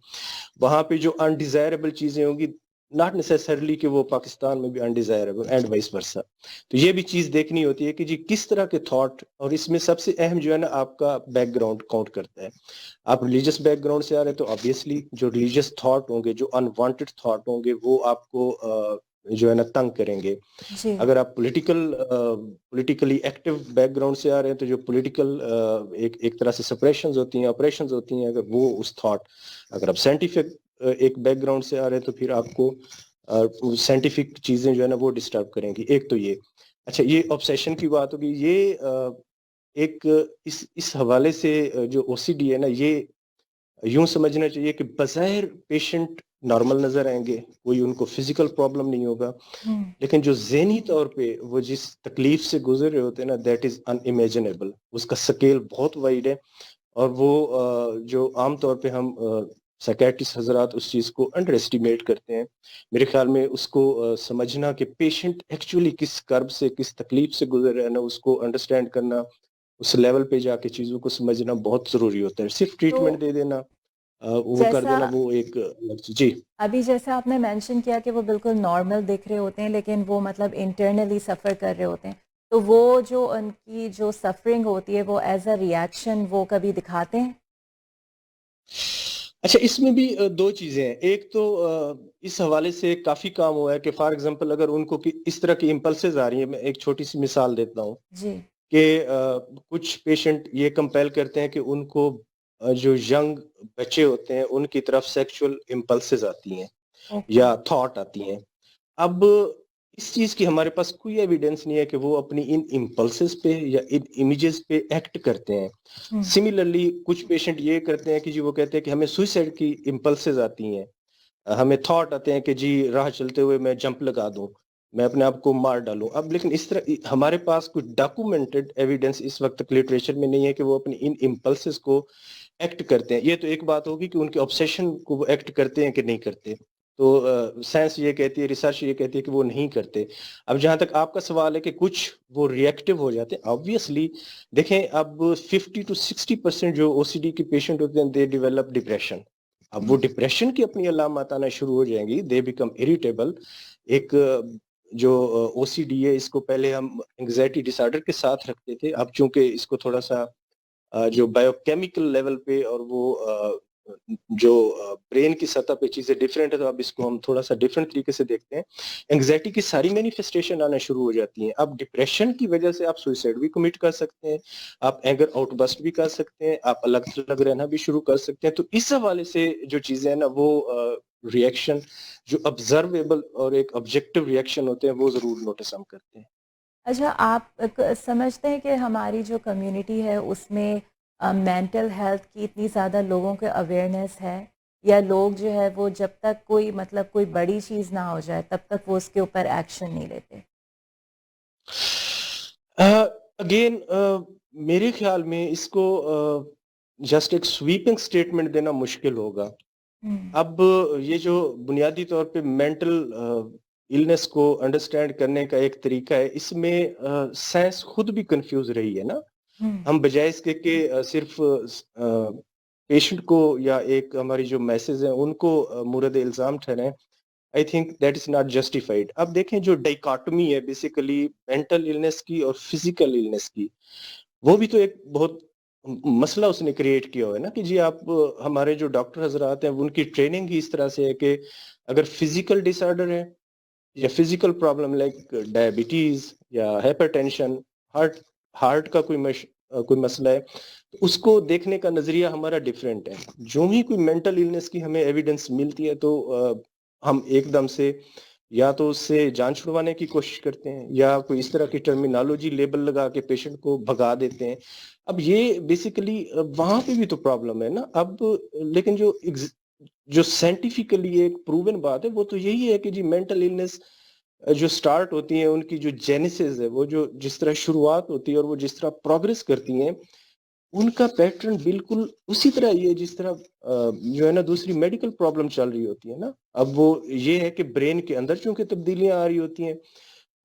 وہاں پہ جو انڈیزائربل چیزیں ہوں گی ناٹ نیسسرلی کہ وہ پاکستان میں بھی انڈیزائربل اینڈ وائس ورسا. تو یہ بھی چیز دیکھنی ہوتی ہے کہ جی کس طرح کے تھاٹ، اور اس میں سب سے اہم جو ہے نا آپ کا بیک گراؤنڈ کاؤنٹ کرتا ہے. آپ ریلیجس بیک گراؤنڈ سے آ رہے ہیں تو آبویسلی جو ریلیجس تھاٹ ہوں گے، جو انوانٹیڈ تھاٹ ہوں گے وہ آپ کو جو ہے نا تنگ کریں گے. جی اگر آپ پولیٹیکلی ایکٹیو بیک گراؤنڈ سے آ رہے ہیں تو جو پولیٹیکل ایک طرح سے سپریشنز ہوتی ہیں، آپریشنز ہوتی ہیں، اگر وہ اس تھاٹ، اگر آپ سائنٹیفک ایک بیک گراؤنڈ سے آ رہے ہیں تو پھر آپ کو سائنٹیفک چیزیں جو ہے نا وہ ڈسٹرب کریں گی. ایک تو یہ. اچھا یہ آبسیشن کی بات ہوگی. یہ ایک اس حوالے سے جو او سی ڈی ہے نا یہ یوں سمجھنا چاہیے کہ بظاہر پیشنٹ نارمل نظر آئیں گے، کوئی ان کو فزیکل پرابلم نہیں ہوگا، ہوں لیکن جو ذہنی طور پہ وہ جس تکلیف سے گزر رہے ہوتے ہیں نا دیٹ از ان امیجنیبل. اس کا سکیل بہت وائڈ ہے، اور وہ جو عام طور پہ ہم سائیکیٹرسٹ حضرات اس چیز کو انڈر ایسٹیمیٹ کرتے ہیں. میرے خیال میں اس کو سمجھنا کہ پیشنٹ ایکچولی کس کرب سے، کس تکلیف سے گزر رہا ہے نا اس کو انڈرسٹینڈ کرنا، اس لیول پہ جا کے چیزوں کو سمجھنا بہت ضروری ہوتا ہے. صرف تو ٹریٹمنٹ دے دینا، وہ کر جیسا دینا، وہ ایک الگ چیز. جی ابھی جیسا آپ نے مینشن کیا کہ وہ بالکل نارمل دکھ رہے ہوتے ہیں لیکن وہ مطلب انٹرنلی سفر کر رہے ہوتے ہیں، تو وہ جو ان کی جو سفرنگ ہوتی ہے وہ ایز اے ریئیکشن وہ کبھی دکھاتے ہیں؟ اچھا اس میں بھی دو چیزیں ہیں. ایک تو اس حوالے سے کافی کام ہوا ہے کہ فار ایگزامپل اگر ان کو اس طرح کی امپلسز آ رہی ہیں، میں ایک چھوٹی سی مثال دیتا ہوں جی کہ کچھ پیشنٹ یہ کمپیل کرتے ہیں کہ ان کو جو ینگ بچے ہوتے ہیں ان کی طرف سیکشول امپلسز آتی ہیں اوکے یا تھاٹ آتی ہیں. اب اس چیز کی ہمارے پاس کوئی ایویڈنس نہیں ہے کہ وہ اپنی ان امپلسز پہ یا ان امیجز پہ ایکٹ کرتے ہیں. ہوں سملرلی کچھ پیشنٹ یہ کرتے ہیں کہ جی وہ کہتے ہیں کہ ہمیں سوئسائڈ کی امپلسز آتی ہیں، ہمیں تھاٹ آتے ہیں کہ جی راہ چلتے ہوئے میں جمپ لگا دوں، میں اپنے آپ کو مار ڈالوں. اب لیکن اس طرح ہمارے پاس کچھ ڈاکومنٹڈ ایویڈنس اس وقت تک لٹریچر میں نہیں ہے کہ وہ اپنی ان امپلسز کو ایکٹ کرتے ہیں. یہ تو ایک بات ہوگی کہ ان کے آبسیشن کو وہ ایکٹ کرتے ہیں کہ نہیں کرتے. تو سائنس یہ کہتی ہے, ریسرچ یہ کہتی ہے کہ وہ نہیں کرتے. اب جہاں تک آپ کا سوال ہے کہ کچھ وہ ریئیکٹیو ہو جاتے ہیں, آبویسلی دیکھیں اب 50-60% جو او سی ڈی کے پیشنٹ ہوتے ہیں دے ڈیولپ ڈپریشن. اب وہ ڈپریشن کی اپنی علامات آنا شروع ہو جائیں گی, دے بیکم اریٹیبل. ایک جو او سی ڈی ہے اس کو پہلے ہم انگزائٹی ڈس آرڈر کے ساتھ رکھتے تھے, اب چونکہ اس کو تھوڑا سا جو بایو کیمیکل لیول پہ اور وہ جو برین کی سطح پہ چیزیں ڈفرینٹ ہے, تو اب اس کو ہم تھوڑا سا ڈفرینٹ طریقے سے دیکھتے ہیں. انگزائٹی کی ساری مینیفیسٹیشن آنا شروع ہو جاتی ہیں. اب ڈپریشن کی وجہ سے آپ سوئسائڈ بھی کمٹ کر سکتے ہیں, آپ اینگر آؤٹ بسٹ بھی کر سکتے ہیں, آپ الگ تھلگ رہنا بھی شروع کر سکتے ہیں. تو اس حوالے سے جو چیزیں ہیں نا وہ ریئیکشن جو آبزرویبل اور ایک آبجیکٹو ریئیکشن ہوتے ہیں وہ ضرور نوٹس ہم کرتے ہیں. اچھا، آپ سمجھتے ہیں کہ ہماری جو کمیونٹی ہے اس میں مینٹل ہیلتھ کی اتنی زیادہ لوگوں کے اویئرنیس ہے، یا لوگ جو ہے وہ جب تک کوئی مطلب کوئی بڑی چیز نہ ہو جائے تب تک وہ اس کے اوپر ایکشن نہیں لیتے؟ اگین میرے خیال میں اس کو جسٹ ایک سویپنگ سٹیٹمنٹ دینا مشکل ہوگا. اب یہ جو بنیادی طور پہ مینٹل النس کو انڈرسٹینڈ کرنے کا ایک طریقہ ہے, اس میں سائنس خود بھی کنفیوز رہی ہے نا. ہم بجائے اس کے کہ صرف پیشنٹ کو یا ایک ہماری جو میسز ہیں ان کو مورد الزام ٹھہرائیں, I think that is not justified. اب دیکھیں جو ڈائکاٹمی ہے بیسیکلی مینٹل النس کی اور فزیکل النس کی, وہ بھی تو ایک بہت مسئلہ اس نے کریٹ کیا ہوا ہے نا کہ جی آپ ہمارے جو ڈاکٹر حضرات ہیں ان کی ٹریننگ ہی اس طرح سے ہے کہ اگر فزیکل ڈس آرڈر ہے یا فزیکل پرابلم لائک ڈائبٹیز یا ہائپر ٹینشن, ہارٹ کا کوئی مسئلہ ہے, تو اس کو دیکھنے کا نظریہ ہمارا ڈفرینٹ ہے. جو ہی کوئی مینٹل النس کی ہمیں ایویڈنس ملتی ہے تو ہم ایک دم سے یا تو اس سے جان چھڑوانے کی کوشش کرتے ہیں یا کوئی اس طرح کی ٹرمینالوجی لیبل لگا کے پیشنٹ کو بھگا دیتے ہیں. اب یہ بیسیکلی وہاں پہ بھی تو پرابلم ہے نا. اب لیکن جو سائنٹیفکلی ایک پروون بات ہے وہ تو یہی ہے کہ جی مینٹل النس جو سٹارٹ ہوتی ہیں ان کی جو جینیسز ہے, وہ جو جس طرح شروعات ہوتی ہے اور وہ جس طرح پروگریس کرتی ہیں, ان کا پیٹرن بالکل اسی طرح یہ جس طرح جو ہے نا دوسری میڈیکل پرابلم چل رہی ہوتی ہے نا. اب وہ یہ ہے کہ برین کے اندر چونکہ تبدیلیاں آ رہی ہوتی ہیں,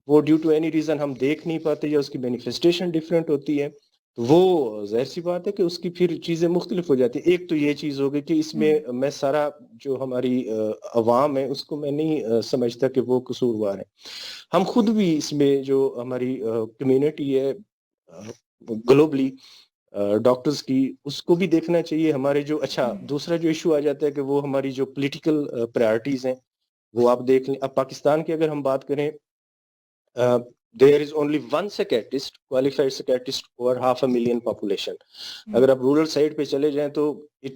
وہ ڈیو ٹو اینی ریزن ہم دیکھ نہیں پاتے یا اس کی مینیفیسٹیشن ڈفرینٹ ہوتی ہے, تو وہ ظاہر سی بات ہے کہ اس کی پھر چیزیں مختلف ہو جاتی ہیں. ایک تو یہ چیز ہوگی کہ اس میں سارا جو ہماری عوام ہے اس کو میں نہیں سمجھتا کہ وہ قصوروار ہے. ہم خود بھی اس میں جو ہماری کمیونٹی ہے گلوبلی ڈاکٹرز کی, اس کو بھی دیکھنا چاہیے. ہمارے جو اچھا دوسرا جو ایشو آ جاتا ہے کہ وہ ہماری جو پولیٹیکل پرائرٹیز ہیں وہ آپ دیکھ لیں. اب پاکستان کی اگر ہم بات کریں, there is only one psychiatrist, qualified psychiatrist over 500,000 population. اگر آپ رورل سائڈ پہ چلے جائیں تو it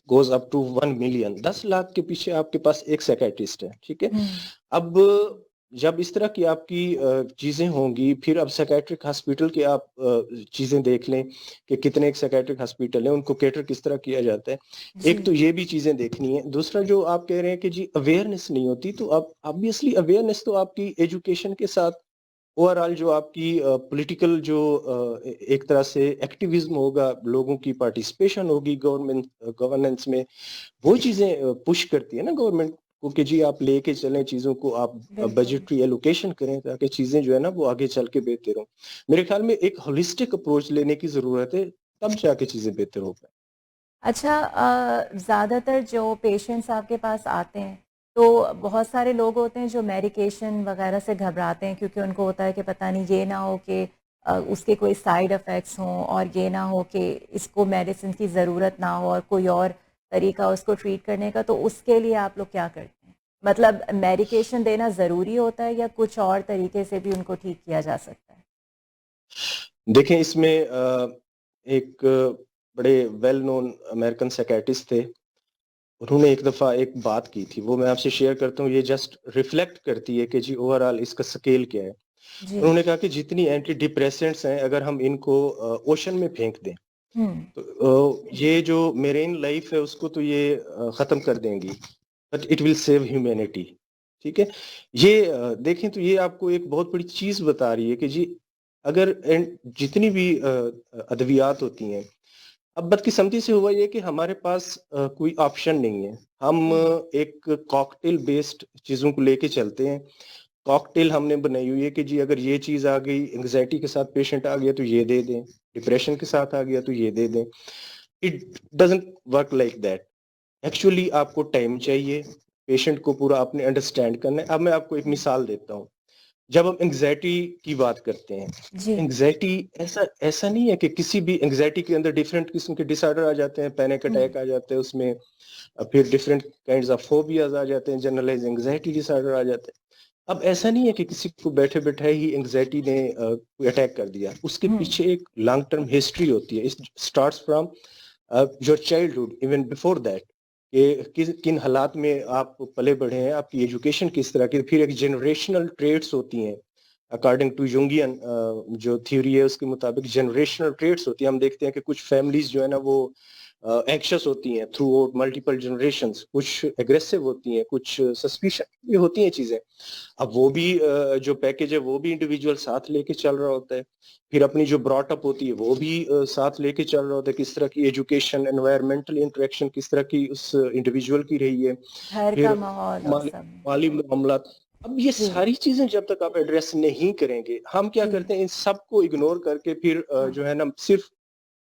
goes up to 1 million. 10 lakh کے پیچھے آپ کے پاس ایک سائیکیٹرسٹ ہے, ٹھیک ہے. اب جب اس طرح کی آپ کی چیزیں ہوں گی, پھر اب سائیکیٹرک ہاسپٹل کے آپ چیزیں دیکھ لیں کہ کتنے ایک سائیکیٹرک ہاسپٹل ہیں, ان کو کیٹر کس طرح کیا جاتا ہے. ایک تو یہ بھی چیزیں دیکھنی ہے. دوسرا جو آپ کہہ رہے ہیں کہ جی اویئرنیس نہیں ہوتی, تو اب obviously اویئرنیس تو آپ کی ایجوکیشن کے ساتھ اوور آل جو آپ کی پولیٹیکل جو ایک طرح سے ایکٹیویزم ہوگا, لوگوں کی پارٹیسپیشن ہوگی گورننس میں, وہ چیزیں پش کرتی ہے نا گورنمنٹ کو کہ جی آپ لے کے چلیں چیزوں کو, آپ بجٹری ایلوکیشن کریں تاکہ چیزیں جو ہے نا وہ آگے چل کے بہتر ہوں. میرے خیال میں ایک ہولسٹک اپروچ لینے کی ضرورت ہے, تب جا کے چیزیں بہتر ہو پائیں. اچھا، زیادہ تر جو پیشنٹس آپ کے پاس آتے ہیں تو بہت سارے لوگ ہوتے ہیں جو میڈیکیشن وغیرہ سے گھبراتے ہیں، کیونکہ ان کو ہوتا ہے کہ پتہ نہیں یہ نہ ہو کہ اس کے کوئی سائیڈ افیکٹس ہوں، اور یہ نہ ہو کہ اس کو میڈیسن کی ضرورت نہ ہو اور کوئی اور طریقہ اس کو ٹریٹ کرنے کا. تو اس کے لیے آپ لوگ کیا کرتے ہیں؟ مطلب میڈیکیشن دینا ضروری ہوتا ہے یا کچھ اور طریقے سے بھی ان کو ٹھیک کیا جا سکتا ہے؟ دیکھیں اس میں ایک بڑے ویل نون امریکن سائیکیٹرسٹ تھے, انہوں نے ایک دفعہ ایک بات کی تھی, وہ میں آپ سے شیئر کرتا ہوں. یہ جسٹ ریفلیکٹ کرتی ہے کہ جی اوور آل اس کا سکیل کیا ہے. انہوں نے کہا کہ جتنی اینٹی ڈپریسنٹس ہیں اگر ہم ان کو اوشن میں پھینک دیں تو یہ جو میرین لائف ہے اس کو تو یہ ختم کر دیں گی, but it will save humanity. ٹھیک ہے, یہ دیکھیں تو یہ آپ کو ایک بہت بڑی چیز بتا رہی ہے کہ جی اگر جتنی بھی ادویات ہوتی ہیں, اب بدقسمتی سے ہوا یہ کہ ہمارے پاس کوئی آپشن نہیں ہے. ہم ایک کاکٹیل بیسڈ چیزوں کو لے کے چلتے ہیں. کاکٹیل ہم نے بنائی ہوئی ہے کہ جی اگر یہ چیز آ گئی, انگزائٹی کے ساتھ پیشنٹ آ گیا تو یہ دے دیں, ڈپریشن کے ساتھ آ گیا تو یہ دے دیں. It doesn't work like that. Actually آپ کو ٹائم چاہیے, پیشنٹ کو پورا آپ نے انڈرسٹینڈ کرنا ہے. اب میں آپ کو ایک مثال دیتا ہوں. جب ہم انگزائٹی کی بات کرتے ہیں, جی انگزائٹی ایسا نہیں ہے کہ کسی بھی انگزائٹی کے اندر ڈفرینٹ قسم کے ڈس آرڈر آ جاتے ہیں, پینک اٹیک آ جاتے ہیں اس میں, پھر ڈفرینٹ کائنڈز آف فوبیاز آ جاتے ہیں, جنرلائز انگزائٹی ڈس آرڈر آ جاتے ہیں. اب ایسا نہیں ہے کہ کسی کو بیٹھے بیٹھے ہی انگزائٹی نے کوئی اٹیک کر دیا. اس کے پیچھے ایک لانگ ٹرم ہسٹری ہوتی ہے. Starts from your childhood, even before that, کہ کن حالات میں آپ پلے بڑھے ہیں, آپ کی ایجوکیشن کس طرح کی. پھر ایک جنریشنل ٹریٹس ہوتی ہیں اکارڈنگ ٹو یونگین جو تھیوری ہے اس کے مطابق جنریشنل ٹریٹس ہوتی ہیں. ہم دیکھتے ہیں کہ کچھ فیملیز جو ہے نا وہ اینکشس ہوتی ہیں تھرو آؤٹ ملٹیپل جنریشنز, کچھ اگریسو ہوتی ہیں, کچھ سسپیشن, یہ ہوتی ہیں چیزیں. اب وہ بھی جو پیکج ہے وہ بھی انڈیویجول ساتھ لے کے چل رہا ہوتا ہے. پھر اپنی جو براٹ اپ ہوتی ہے وہ بھی ساتھ لے کے چل رہا ہوتا ہے, کس طرح کی ایجوکیشن, انوائرمنٹل انٹریکشن کس طرح کی اس انڈیویجول کی رہی ہے, گھر کا پھر ماحول اور سب. مالی معاملات. اب یہ جی ساری چیزیں جب تک آپ ایڈریس نہیں کریں گے, ہم کیا جی کرتے ہیں ان سب کو اگنور کر کے پھر جو ہے نا صرف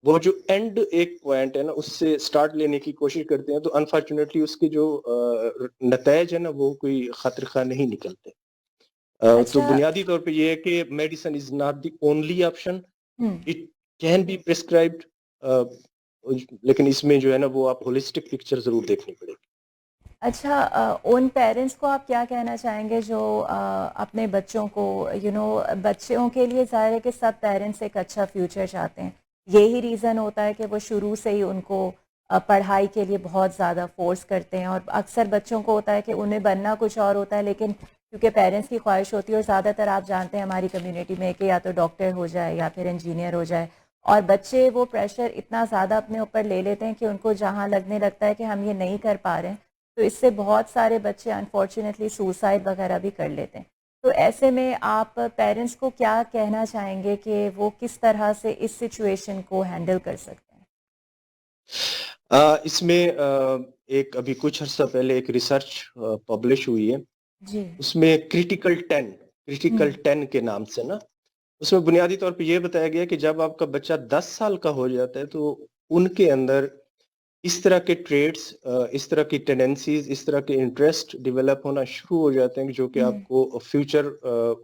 وہ جو اینڈ ایک پوائنٹ ہے نا اس سے سٹارٹ لینے کی کوشش کرتے ہیں, تو انفارچونیٹلی اس کے جو نتائج ہے نا وہ کوئی خاطر خواہ نہیں نکلتے. تو اچھا. بنیادی طور پہ یہ ہے کہ medicine is not the only option. ہوں اٹ کین بی پرسکرائبڈ, لیکن اس میں جو ہے نا وہ آپ ہولسٹک پکچر ضرور دیکھنی پڑے گی. اچھا, ان پیرنٹس کو آپ کیا کہنا چاہیں گے جو اپنے بچوں کو بچوں کے لیے ظاہر ہے کہ سب پیرنٹس ایک اچھا فیوچر چاہتے ہیں, یہی ریزن ہوتا ہے کہ وہ شروع سے ہی ان کو پڑھائی کے لیے بہت زیادہ فورس کرتے ہیں, اور اکثر بچوں کو ہوتا ہے کہ انہیں بننا کچھ اور ہوتا ہے, لیکن کیونکہ پیرنٹس کی خواہش ہوتی ہے, اور زیادہ تر آپ جانتے ہیں ہماری کمیونٹی میں کہ یا تو ڈاکٹر ہو جائے یا پھر انجینئر ہو جائے, اور بچے وہ پریشر اتنا زیادہ اپنے اوپر لے لیتے ہیں کہ ان کو جہاں لگنے لگتا ہے کہ ہم یہ نہیں کر پا رہے ہیں, تو اس سے بہت سارے بچے انفارچونیٹلی سوسائڈ وغیرہ بھی کر لیتے ہیں. تو ایسے میں آپ پیرنٹس کو کیا کہنا چاہیں گے کہ وہ کس طرح سے اس سچویشن کو ہینڈل کر سکتے ہیں؟ اس میں ایک ابھی کچھ عرصہ پہلے ایک ریسرچ پبلش ہوئی ہے, جی اس میں کریٹیکل 10 کے نام سے نا, اس میں بنیادی طور پہ یہ بتایا گیا کہ جب آپ کا بچہ 10 سال کا ہو جاتا ہے تو ان کے اندر اس طرح کے ٹریٹس, اس طرح کی ٹینڈنسیز, اس طرح کے انٹرسٹ ڈیولپ ہونا شروع ہو جاتے ہیں جو کہ آپ کو فیوچر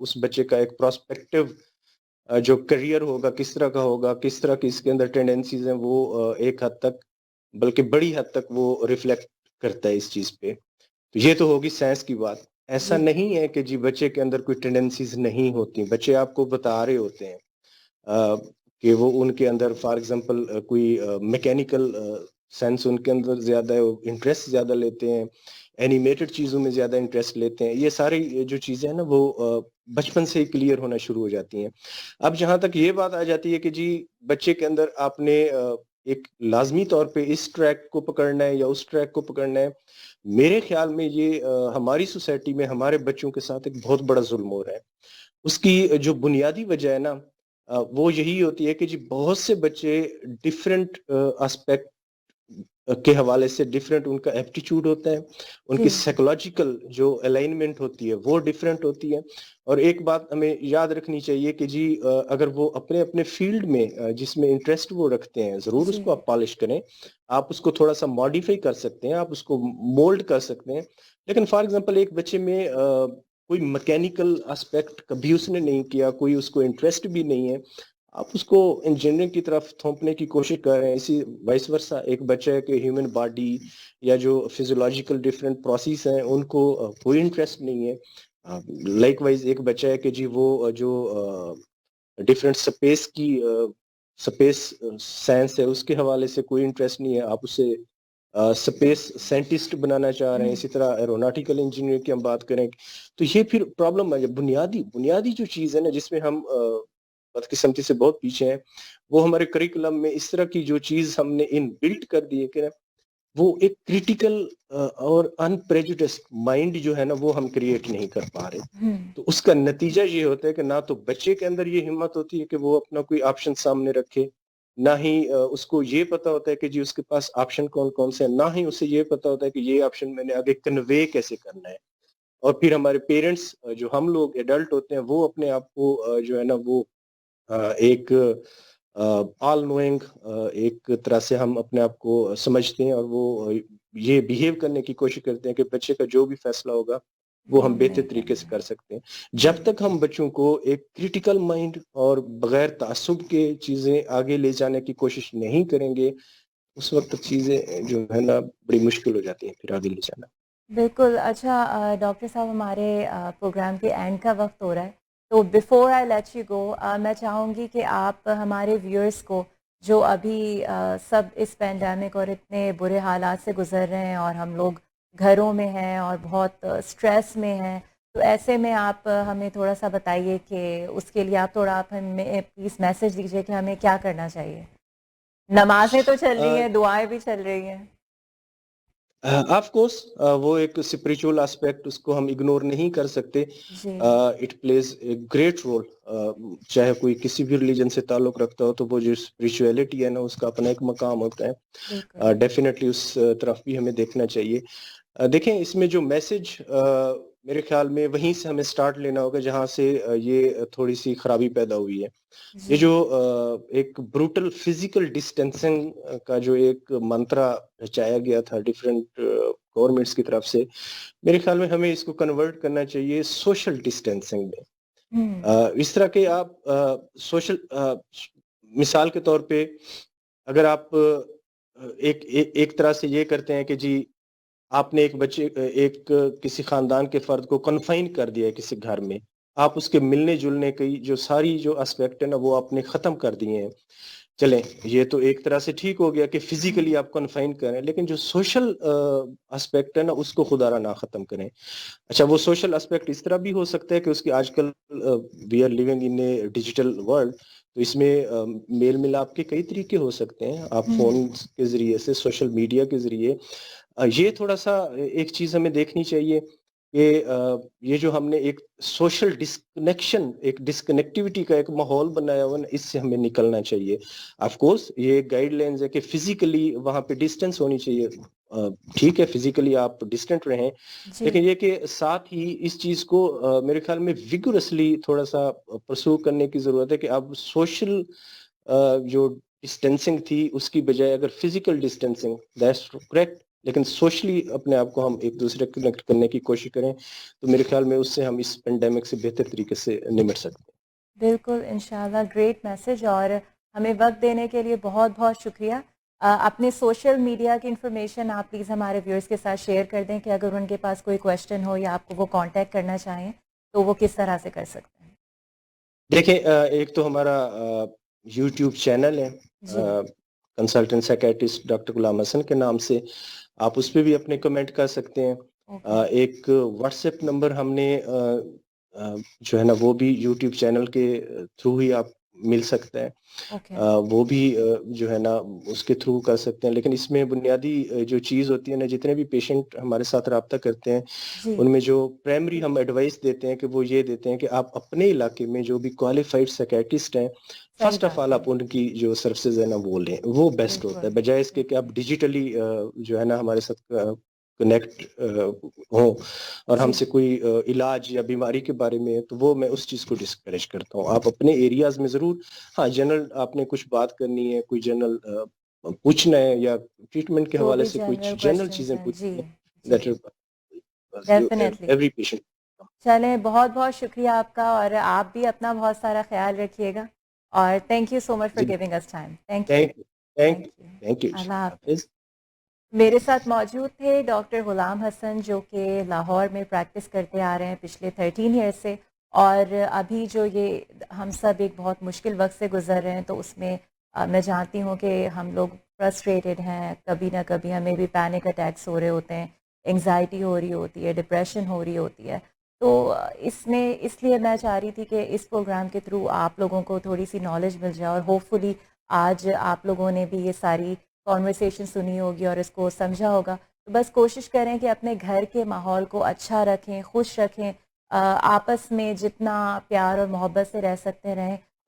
اس بچے کا ایک پراسپیکٹو جو کریئر ہوگا کس طرح کا ہوگا, کس طرح کی اس کے اندر ٹینڈنسیز ہیں, وہ ایک حد تک بلکہ بڑی حد تک وہ ریفلیکٹ کرتا ہے اس چیز پہ. تو یہ تو ہوگی سائنس کی بات. ایسا جی نہیں ہے کہ جی بچے کے اندر کوئی ٹینڈنسیز نہیں ہوتی, بچے آپ کو بتا رہے ہوتے ہیں کہ وہ ان کے اندر فار ایگزامپل کوئی میکینیکل سینس ان کے اندر زیادہ ہے, انٹرسٹ زیادہ لیتے ہیں, اینیمیٹڈ چیزوں میں زیادہ انٹرسٹ لیتے ہیں. یہ ساری جو چیزیں ہیں نا وہ بچپن سے ہی کلیئر ہونا شروع ہو جاتی ہیں. اب جہاں تک یہ بات آ جاتی ہے کہ جی بچے کے اندر آپ نے ایک لازمی طور پہ اس ٹریک کو پکڑنا ہے یا اس ٹریک کو پکڑنا ہے, میرے خیال میں یہ ہماری سوسائٹی میں ہمارے بچوں کے ساتھ ایک بہت بڑا ظلم ہو رہا ہے. اس کی جو بنیادی وجہ ہے نا وہ یہی ہوتی ہے کہ جی بہت سے بچے ڈفرینٹ اسپیکٹ کے حوالے سے ڈفرینٹ ان کا ایپٹیچیوڈ ہوتا ہے, ان کی جی سائیکولوجیکل جو الائنمنٹ ہوتی ہے وہ ڈفرینٹ ہوتی ہے. اور ایک بات ہمیں یاد رکھنی چاہیے کہ جی اگر وہ اپنے اپنے فیلڈ میں جس میں انٹرسٹ وہ رکھتے ہیں ضرور اس جی کو آپ پالش کریں, آپ اس کو تھوڑا سا ماڈیفائی کر سکتے ہیں, آپ اس کو مولڈ کر سکتے ہیں. لیکن فار ایگزامپل ایک بچے میں کوئی میکینیکل اسپیکٹ کبھی اس نے نہیں کیا, کوئی اس کو انٹرسٹ بھی نہیں ہے, آپ اس کو انجینئرنگ کی طرف تھوپنے کی کوشش کر رہے ہیں. اسی وائس ورسا ایک بچہ ہے کہ ہیومن باڈی یا جو فزیولوجیکل ڈفرینٹ پروسیس ہیں ان کو کوئی انٹرسٹ نہیں ہے. لائک وائز ایک بچہ ہے کہ جی وہ جو ڈفرینٹ اسپیس سائنس ہے اس کے حوالے سے کوئی انٹرسٹ نہیں ہے, آپ اسے اسپیس سائنٹسٹ بنانا چاہ رہے ہیں. اسی طرح ایروناٹیکل انجینئر کی ہم بات کریں تو یہ پھر پرابلم ہے. بنیادی جو چیز ہے نا جس میں ہم بدقسمتی سے بہت پیچھے ہیں, وہ ہمارے کریکولم میں اس طرح کی جو چیز ہم نے ان بلٹ کر دی ہے کہ وہ ایک کریٹیکل اور انپریجوڈسڈ مائنڈ جو ہے نا وہ ہم کریٹ نہیں کر پا رہے. تو اس کا نتیجہ یہ ہوتا ہے کہ نہ تو بچے کے اندر یہ ہمت ہوتی ہے کہ وہ اپنا کوئی آپشن سامنے رکھے, نہ ہی اس کو یہ پتا ہوتا ہے کہ جی اس کے پاس آپشن کون کون سے ہیں، نہ ہی اسے یہ پتا ہوتا ہے کہ یہ آپشن میں نے آگے کنوے کیسے کرنا ہے. اور پھر ہمارے پیرنٹس جو ہم لوگ ایڈلٹ ہوتے ہیں وہ اپنے آپ کو جو ہے نا وہ ایک آل نوئنگ ایک طرح سے ہم اپنے آپ کو سمجھتے ہیں اور وہ یہ بہیو کرنے کی کوشش کرتے ہیں کہ بچے کا جو بھی فیصلہ ہوگا وہ ہم بہتر طریقے سے کر سکتے ہیں. جب تک ہم بچوں کو ایک کریٹیکل مائنڈ اور بغیر تعصب کے چیزیں آگے لے جانے کی کوشش نہیں کریں گے اس وقت چیزیں جو ہے نا بڑی مشکل ہو جاتی ہیں پھر آگے لے جانا. بالکل. اچھا ڈاکٹر صاحب ہمارے پروگرام کے اینڈ کا وقت ہو رہا ہے، تو before I let you go میں چاہوں گی کہ آپ ہمارے ویورز کو جو ابھی سب اس پینڈیمک اور اتنے برے حالات سے گزر رہے ہیں اور ہم لوگ گھروں میں ہیں اور بہت اسٹریس میں ہیں، تو ایسے میں آپ ہمیں تھوڑا سا بتائیے کہ اس کے لیے آپ ہمیں پلیز میسج دیجیے کہ ہمیں کیا کرنا چاہیے. نمازیں تو چل رہی ہیں، دعائیں بھی چل رہی ہیں. آف کورس وہ ایک اسپریچول اسپیکٹ اس کو ہم اگنور نہیں کر سکتے. جی it plays a great role. چاہے کوئی کسی بھی ریلیجن سے تعلق رکھتا ہو تو وہ جو اسپریچولیٹی ہے نا اس کا اپنا ایک مقام ہوتا بالکل. ہے. ڈیفینیٹلی اس طرف بھی ہمیں دیکھنا چاہیے. دیکھیں اس میں جو میسج میرے خیال میں وہیں سے ہمیں سٹارٹ لینا ہوگا جہاں سے یہ تھوڑی سی خرابی پیدا ہوئی ہے. یہ جی جو ایک بروٹل فزیکل ڈسٹینسنگ کا جو ایک منترا رچایا گیا تھا ڈفرینٹ گورنمنٹس کی طرف سے، میرے خیال میں ہمیں اس کو کنورٹ کرنا چاہیے سوشل ڈسٹینسنگ میں. اس طرح کے آپ سوشل مثال کے طور پہ اگر آپ ایک طرح سے یہ کرتے ہیں کہ جی آپ نے ایک کسی خاندان کے فرد کو کنفائن کر دیا ہے کسی گھر میں، آپ اس کے ملنے جلنے کی جو ساری جو اسپیکٹ ہے نا وہ آپ نے ختم کر دیے ہیں. چلیں یہ تو ایک طرح سے ٹھیک ہو گیا کہ فزیکلی آپ کنفائن کریں، لیکن جو سوشل اسپیکٹ ہے نا اس کو خدا را نہ ختم کریں. اچھا وہ سوشل اسپیکٹ اس طرح بھی ہو سکتا ہے کہ اس کی آج کل we are living in a digital world, تو اس میں میل ملاپ کے کئی طریقے ہو سکتے ہیں. آپ فون کے ذریعے سے، سوشل میڈیا کے ذریعے یہ تھوڑا سا ایک چیز ہمیں دیکھنی چاہیے کہ یہ جو ہم نے ایک سوشل ڈسکنیکشن، ایک ڈسکنیکٹیوٹی کا ایک ماحول بنایا ہوا نا، اس سے ہمیں نکلنا چاہیے. آف کورس یہ گائیڈ لائنز ہے کہ فزیکلی وہاں پہ ڈسٹینس ہونی چاہیے. ٹھیک ہے فزیکلی آپ ڈسٹینٹ رہیں، جی لیکن یہ کہ ساتھ ہی اس چیز کو میرے خیال میں ویگورسلی تھوڑا سا پرسو کرنے کی ضرورت ہے کہ اب سوشل جو ڈسٹینسنگ تھی اس کی بجائے اگر فزیکل ڈسٹینسنگ دیٹس کریکٹ، لیکن سوشلی اپنے آپ کو ہم ایک دوسرے کو کنیکٹ کرنے کی کوشش کریں تو میرے خیال میں اس سے ہم اس پینڈیمک سے بہتر طریقے سے نمٹ سکتے ہیں. بالکل انشاءاللہ. گریٹ میسج، اور ہمیں وقت دینے کے لیے بہت بہت شکریہ. اپنے سوشل میڈیا کی انفارمیشن آپ پلیز ہمارے ویورز کے ساتھ شیئر کر دیں کہ اگر ان کے پاس کوئی کویشچن ہو یا آپ کو وہ کانٹیکٹ کرنا چاہیں تو وہ کس طرح سے کر سکتے ہیں. دیکھیں ایک تو ہمارا یوٹیوب چینل ہے جی consultant psychiatrist doctor Ghulam Hassan کے نام سے، آپ اس پہ بھی اپنے کمنٹ کر سکتے ہیں. اوکے. ایک واٹس ایپ نمبر ہم نے جو ہے نا وہ بھی یوٹیوب چینل کے تھرو ہی آپ مل سکتا ہے. اوکے. وہ بھی جو ہے نا اس کے تھرو کر سکتے ہیں. لیکن اس میں بنیادی جو چیز ہوتی ہے نا، جتنے بھی پیشنٹ ہمارے ساتھ رابطہ کرتے ہیں جی ان میں جو پرائمری ہم ایڈوائس دیتے ہیں کہ وہ یہ دیتے ہیں کہ آپ اپنے علاقے میں جو بھی کوالیفائڈ سائیکیٹرسٹ ہیں صحیح فرسٹ آف بات آل ہے. آپ ان کی جو سروسز ہے نا وہ لیں، وہ بیسٹ ہوتا بالکل ہے بجائے اس کے کہ آپ ڈیجیٹلی جو ہے نا ہمارے ساتھ کنیکٹ ہوں اور ہم جی سے کوئی علاج یا بیماری کے بارے میں، تو وہ میں اس چیز کو ڈسکریج کرتا ہوں. آپ اپنے ایریاز میں ضرور، ہاں جنرل آپ نے کچھ بات کرنی ہے، کوئی جنرل پوچھنا ہے یا ٹریٹمنٹ کے جو حوالے بھی سے کچھ جنرل جنرل کوشچنس چیزیں ہیں. جی پوچھنی جی ہیں ڈیفینیٹلی. Every patient. چلیں بہت بہت شکریہ آپ کا، اور آپ بھی اپنا بہت سارا خیال رکھیے گا، اور thank you so much for جی گیونگ اس time. Thank you. Thank you thank thank you you. Thank you. اللہ حافظ. حافظ. میرے ساتھ موجود تھے ڈاکٹر غلام حسن، جو کہ لاہور میں پریکٹس کرتے آ رہے ہیں پچھلے 13 ایئر سے، اور ابھی جو یہ ہم سب ایک بہت مشکل وقت سے گزر رہے ہیں تو اس میں میں جانتی ہوں کہ ہم لوگ فرسٹریٹڈ ہیں، کبھی نہ کبھی ہمیں بھی پینک اٹیکس ہو رہے ہوتے ہیں، انگزائٹی ہو رہی ہوتی ہے، ڈپریشن ہو رہی ہوتی ہے. تو اس لیے میں چاہ رہی تھی کہ اس پروگرام کے تھرو آپ لوگوں کو تھوڑی سی نالج مل جائے، اور ہوپ فلی آج آپ لوگوں نے بھی یہ ساری کانورسیشن سنی ہوگی اور اس کو سمجھا ہوگا. تو بس کوشش کریں کہ اپنے گھر کے ماحول کو اچھا رکھیں، خوش رکھیں، آپس میں جتنا پیار اور محبت سے رہ سکتے رہیں،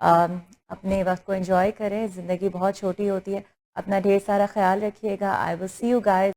اپنے وقت کو انجوائے کریں, زندگی بہت چھوٹی ہوتی ہے. اپنا ڈھیر سارا خیال رکھیے گا. آئی ول سی یو گائز